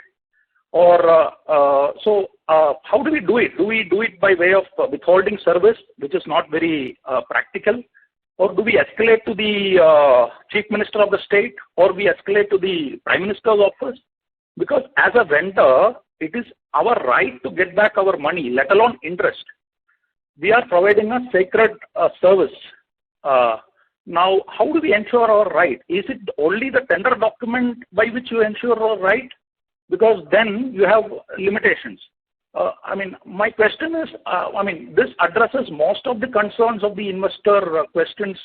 Or how do we do it? Do we do it by way of withholding service, which is not very practical? Or do we escalate to the Chief Minister of the state, or we escalate to the Prime Minister's office? Because as a vendor, it is our right to get back our money, let alone interest. We are providing a sacred service. Now, how do we ensure our right? Is it only the tender document by which you ensure our right? because then you have limitations. My question is, this addresses most of the concerns of the investor questions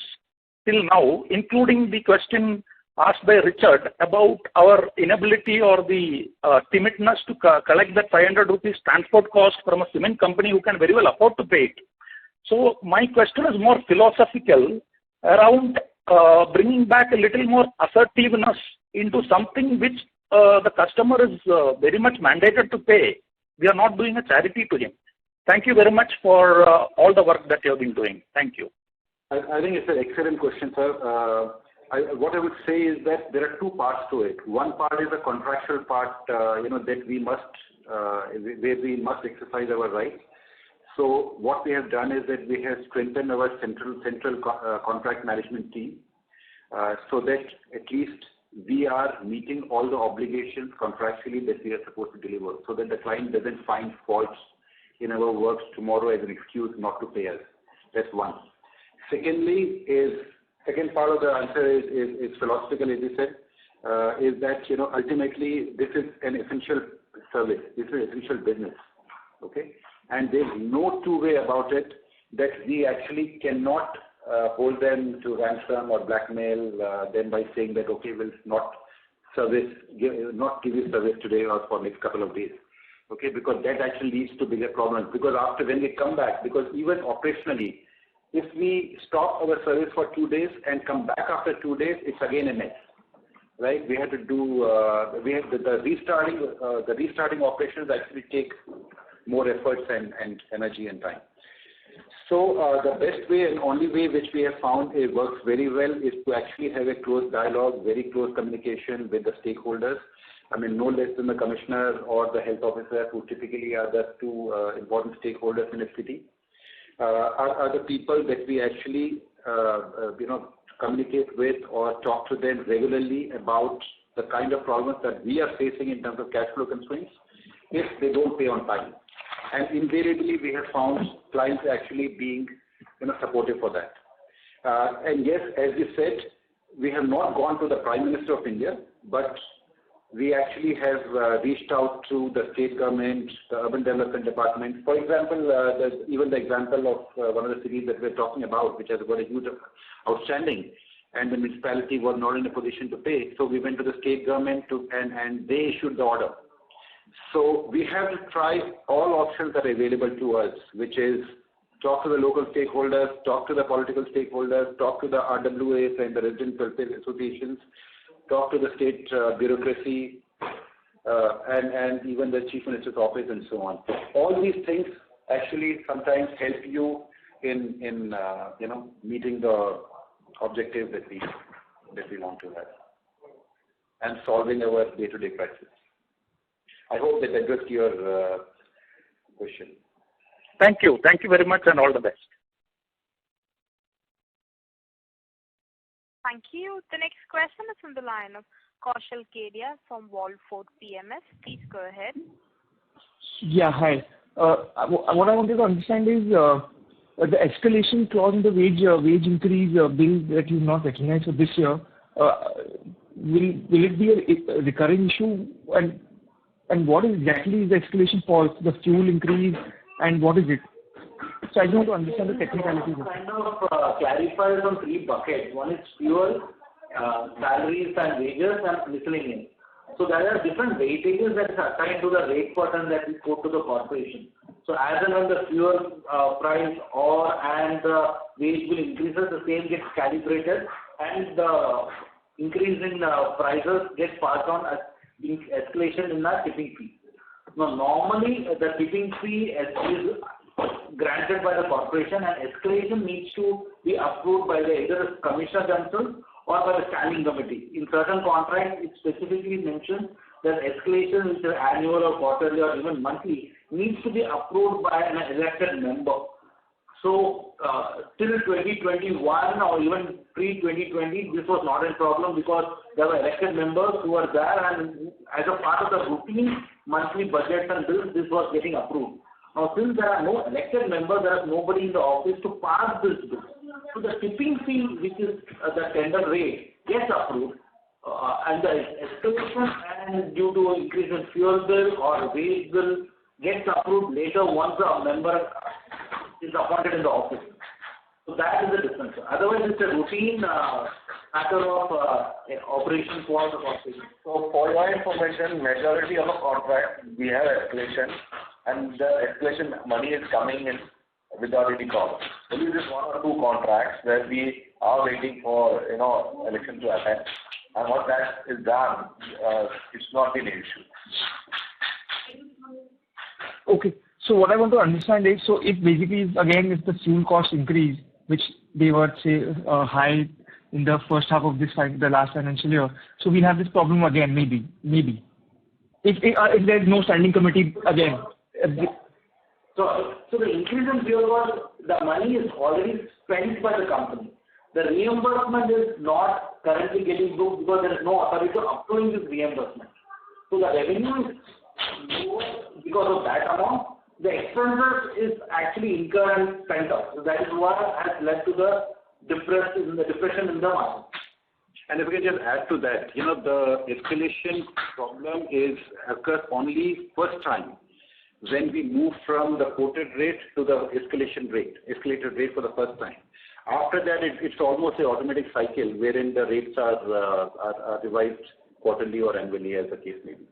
till now, including the question asked by Richard about our inability or the timidness to collect that 500 rupees transport cost from a cement company who can very well afford to pay it. So my question is more philosophical around bringing back a little more assertiveness into something which the customer is very much mandated to pay. We are not doing a charity to him. Thank you very much for all the work that you have been doing. Thank you. I think it's an excellent question, sir. What I would say is that there are two parts to it. One part is the contractual part, that we must, where we must exercise our rights. So what we have done is that we have strengthened our central contract management team, so that at least we are meeting all the obligations contractually that we are supposed to deliver, so that the client doesn't find faults in our works tomorrow as an excuse not to pay us. That's one. Second part of the answer is philosophical, as you said, is that, ultimately this is an essential service. This is an essential business. Okay? And there's no two-way about it that we actually cannot hold them to ransom or blackmail them by saying that, okay, we'll not give you service today or for next couple of days. Okay, because that actually leads to bigger problems. Because after when we come back, because even operationally, if we stop our service for 2 days and come back after 2 days, it's again a mess, right? We have to do the restarting operations actually take more efforts and energy and time. So the best way and only way which we have found it works very well is to actually have a close dialogue, very close communication with the stakeholders. No less than the commissioner or the health officer, who typically are the two important stakeholders in a city, are the people that we actually communicate with or talk to them regularly about the kind of problems that we are facing in terms of cash flow constraints if they don't pay on time. And invariably, we have found clients actually being supportive for that. And yes, as you said, we have not gone to the Prime Minister of India, but we actually have reached out to the state government, the urban development department. For example, even the example of one of the cities that we're talking about, which has got a huge outstanding, and the municipality was not in a position to pay. So we went to the state government and they issued the order. So we have to try all options that are available to us, which is talk to the local stakeholders, talk to the political stakeholders, talk to the RWAs and the resident welfare associations, talk to the state bureaucracy, and even the Chief Minister's office and so on. All these things actually sometimes help you in meeting the objective that we want to have and solving our day-to-day crisis. I hope that addressed your question. Thank you. Thank you very much and all the best. Thank you. The next question is from the line of Kaushal Kedia from Wallford PMS. Please go ahead. Yeah, hi. What I wanted to understand is the escalation clause in the wage increase bill that you've not recognized for this year. Will it be a recurring issue? And what exactly is the escalation for? The fuel increase, and what is it? So I just want to understand the technicalities. Kind of clarifies on 3 buckets. One is fuel, salaries and wages, and miscellaneous. So there are different weightages that is assigned to the rate pattern that we quote to the corporation. So as and when the fuel price and the wage will increases, the same gets calibrated, and the increase in prices gets passed on as escalation in the tipping fee. Now, normally the tipping fee is granted by the corporation, and escalation needs to be approved by either the commissioner themselves or by the standing committee. In certain contracts, it specifically mentions that escalation, which is annual or quarterly or even monthly, needs to be approved by an elected member. So, till 2021 or even pre-2020, this was not a problem because there were elected members who were there, and as a part of the routine monthly budgets and bills, this was getting approved. Now, since there are no elected members, there is nobody in the office to pass this bill. So the tipping fee, which is the tender rate, gets approved. and the escalation and due to increase in fuel bill or wage bill gets approved later once a member is appointed in the office. So that is the difference. Otherwise, it's a routine matter of operation for the corporation. So for your information, majority of the contract we have escalation, and the escalation money is coming in without any cost. Only this one or two contracts where we are waiting for election to happen, and once that is done, it's not been an issue. Okay. So what I want to understand is, so if basically again if the fuel cost increase, which they were say high in the first half of the last financial year, so we'll have this problem again maybe. If there's no standing committee again. So the increase in fuel cost, the money is already spent by the company. The reimbursement is not currently getting booked because there is no authority to approving this reimbursement. So the revenue is lower because of that amount. The expenses is actually incurred and spent out. So that is what has led to the depression in the market. And if we can just add to that, the escalation problem occurs only first time when we move from the quoted rate to the escalated rate for the first time. After that, it's almost an automatic cycle wherein the rates are revised quarterly or annually, as the case may be.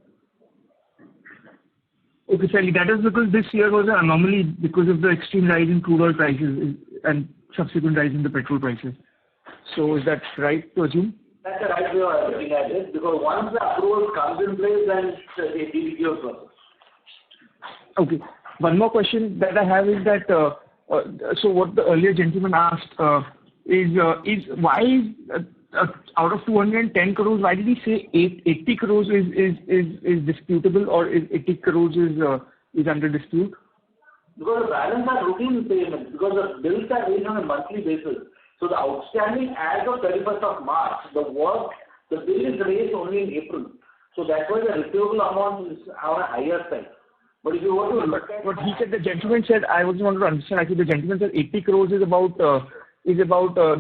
Okay, Sally, that is because this year was an anomaly because of the extreme rise in crude oil prices and subsequent rise in the petrol prices. So is that right to assume? That's the right way of looking at it, because once the approval comes in place, then it's a DDPO process. Okay. One more question that I have is that, so what the earlier gentleman asked is why is out of 210 crores, why did he say 80 crores is disputable, or is 80 crores is under dispute? Because the balance are routine payments, because the bills are raised on a monthly basis. So the outstanding as of 31st of March, the bill is raised only in April. So that's why the receivable amount is on a higher side. But if you were to look at what he said, the gentleman said, I just wanted to understand, actually the gentleman said 80 crores is about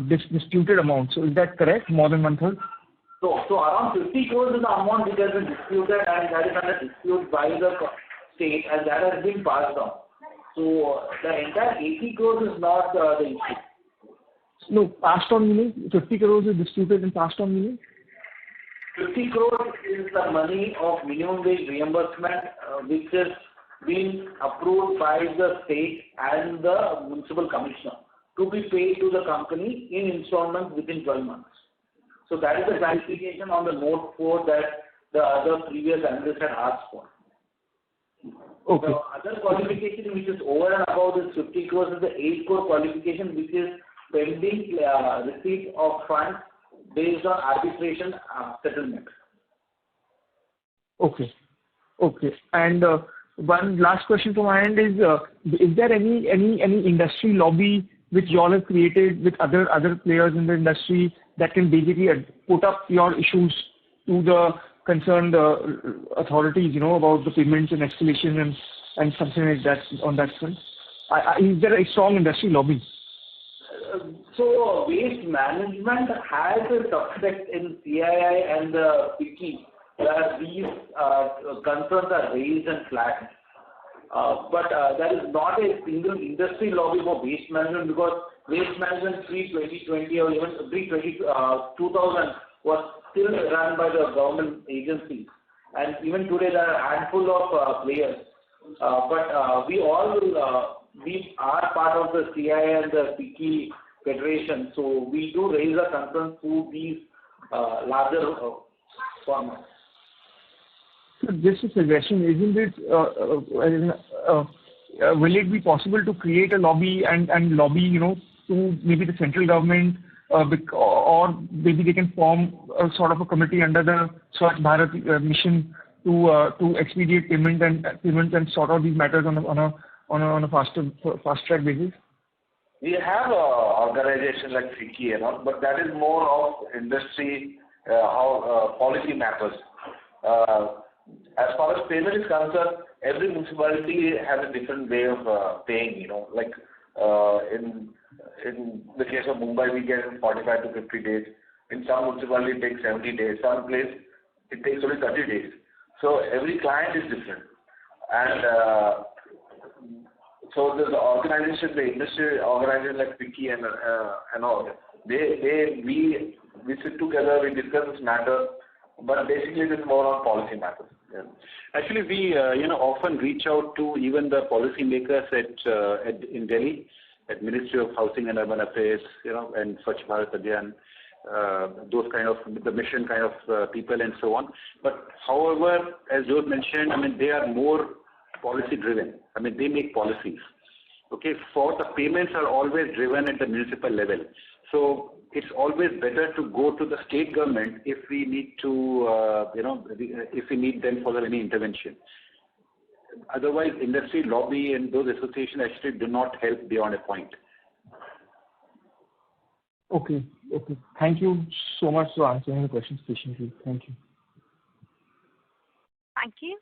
disputed amount. So is that correct? More than one third? So around 50 crores is the amount which has been disputed, and that is under dispute by the state, and that has been passed on. So the entire 80 crores is not the issue. No, passed on meaning 50 crores is disputed and passed on meaning? 50 crores is the money of minimum wage reimbursement which is being approved by the state and the municipal commissioner to be paid to the company in installments within 12 months. So that is the clarification on the note 4 that the other previous analyst had asked for. Okay. The other qualification which is over and above this 50 crores is the 8 crore qualification, which is pending receipt of funds based on arbitration settlement. Okay. And one last question from my end is there any industry lobby which you all have created with other players in the industry that can basically put up your issues to the concerned authorities, about the payments and escalation and something like that on that front? Is there a strong industry lobby? So waste management has a subset in CII and the FICCI where these concerns are raised and flagged. But there is not a single industry lobby for waste management, because waste management pre-2020 or even pre-2000 was still run by the government agencies. And even today there are a handful of players. But we are part of the CII and the FICCI Federation, so we do raise our concerns to these larger formats. So just a suggestion, isn't it, will it be possible to create a lobby and lobby, to maybe the central government, or maybe they can form a sort of a committee under the Swachh Bharat mission to expedite payments and sort out these matters on a fast track basis? We have an organization like FICCI, but that is more of industry, policy matters. As far as payment is concerned, every municipality has a different way of paying. In the case of Mumbai, we get 45 to 50 days. In some municipality, it takes 70 days. Some place, it takes only 30 days. So every client is different. And so the organization, the industry organization like Picky and all, we sit together, we discuss this matter, but basically it is more on policy matters. Yeah. Actually, we often reach out to even the policymakers in Delhi, at Ministry of Housing and Urban Affairs, and Swachh Bharat Abhiyan, those kind of the mission kind of people and so on. But however, as George mentioned, they are more policy driven. They make policies. Okay, for the payments are always driven at the municipal level. So it's always better to go to the state government if we need to, if we need them for any intervention. Otherwise, industry lobby and those associations actually do not help beyond a point. Okay. Thank you so much for answering the questions patiently. Thank you. Thank you.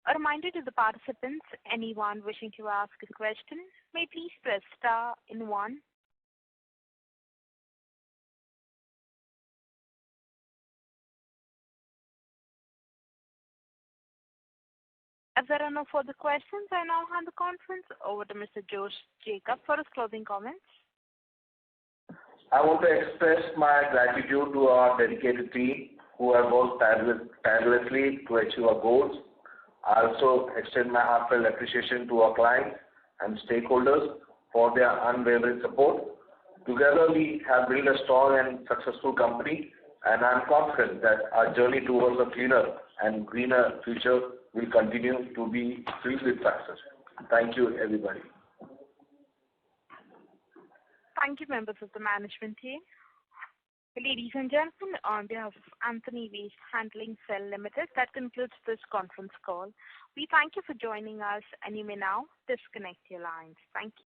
A reminder to the participants, anyone wishing to ask a question, may please press star in 1. As there are no further questions, I now hand the conference over to Mr. Josh Jacob for his closing comments. I want to express my gratitude to our dedicated team who have worked tirelessly to achieve our goals. I also extend my heartfelt appreciation to our clients and stakeholders for their unwavering support. Together, we have built a strong and successful company, and I am confident that our journey towards a cleaner and greener future will continue to be filled with success. Thank you, everybody. Thank you, members of the management team. Ladies and gentlemen, on behalf of Antony Waste Handling Cell Limited, that concludes this conference call. We thank you for joining us, and you may now disconnect your lines. Thank you.